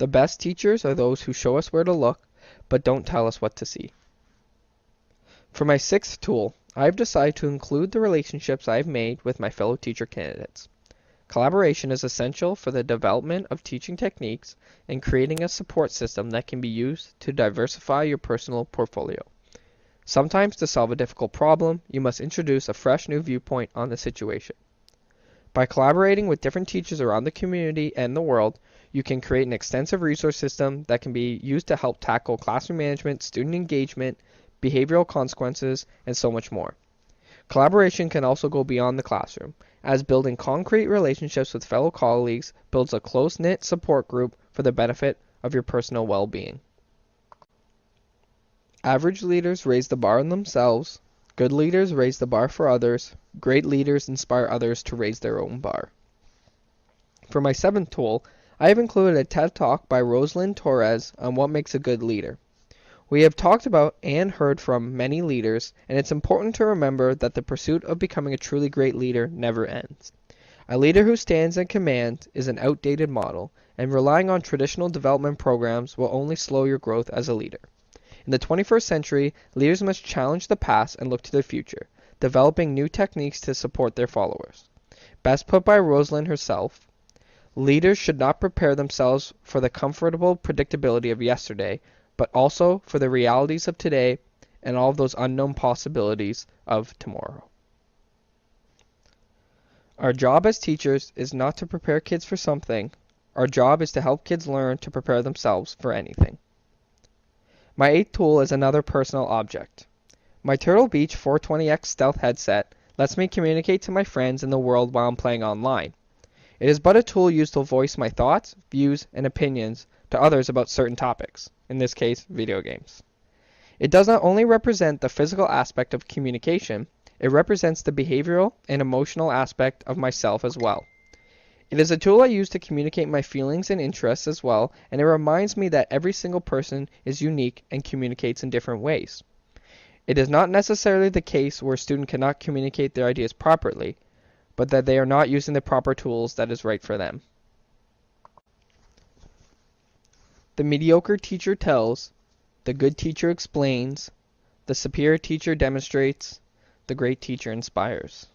The best teachers are those who show us where to look, but don't tell us what to see. For my sixth tool, I've decided to include the relationships I've made with my fellow teacher candidates. Collaboration is essential for the development of teaching techniques and creating a support system that can be used to diversify your personal portfolio. Sometimes to solve a difficult problem, you must introduce a fresh new viewpoint on the situation. By collaborating with different teachers around the community and the world, you can create an extensive resource system that can be used to help tackle classroom management, student engagement, behavioral consequences, and so much more. Collaboration can also go beyond the classroom, as building concrete relationships with fellow colleagues builds a close-knit support group for the benefit of your personal well-being. Average leaders raise the bar on themselves. Good leaders raise the bar for others. Great leaders inspire others to raise their own bar. For my seventh tool, I have included a TED Talk by Rosalind Torres on what makes a good leader. We have talked about and heard from many leaders, and it's important to remember that the pursuit of becoming a truly great leader never ends. A leader who stands in command is an outdated model, and relying on traditional development programs will only slow your growth as a leader. In the 21st century, leaders must challenge the past and look to the future, developing new techniques to support their followers. Best put by Rosalind herself, leaders should not prepare themselves for the comfortable predictability of yesterday, but also for the realities of today and all of those unknown possibilities of tomorrow. Our job as teachers is not to prepare kids for something. Our job is to help kids learn to prepare themselves for anything. My eighth tool is another personal object. My Turtle Beach 420X stealth headset lets me communicate to my friends in the world while I'm playing online. It is but a tool used to voice my thoughts, views, and opinions to others about certain topics, in this case, video games. It does not only represent the physical aspect of communication, it represents the behavioral and emotional aspect of myself as well. It is a tool I use to communicate my feelings and interests as well, and it reminds me that every single person is unique and communicates in different ways. It is not necessarily the case where a student cannot communicate their ideas properly, but that they are not using the proper tools that is right for them. The mediocre teacher tells, the good teacher explains, the superior teacher demonstrates, the great teacher inspires.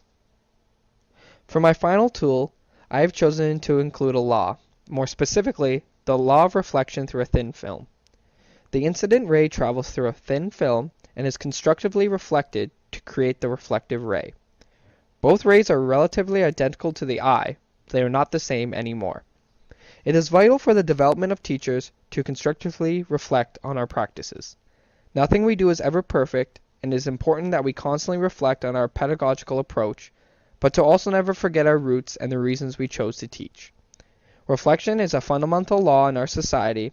For my final tool, I have chosen to include a law, more specifically, the law of reflection through a thin film. The incident ray travels through a thin film and is constructively reflected to create the reflective ray. Both rays are relatively identical to the eye, but they are not the same anymore. It is vital for the development of teachers to constructively reflect on our practices. Nothing we do is ever perfect, and it is important that we constantly reflect on our pedagogical approach, but to also never forget our roots and the reasons we chose to teach. Reflection is a fundamental law in our society,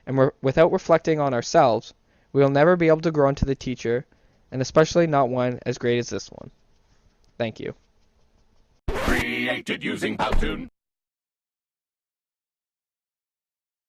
and without reflecting on ourselves, we will never be able to grow into the teacher, and especially not one as great as this one. Thank you. Created using Powtoon.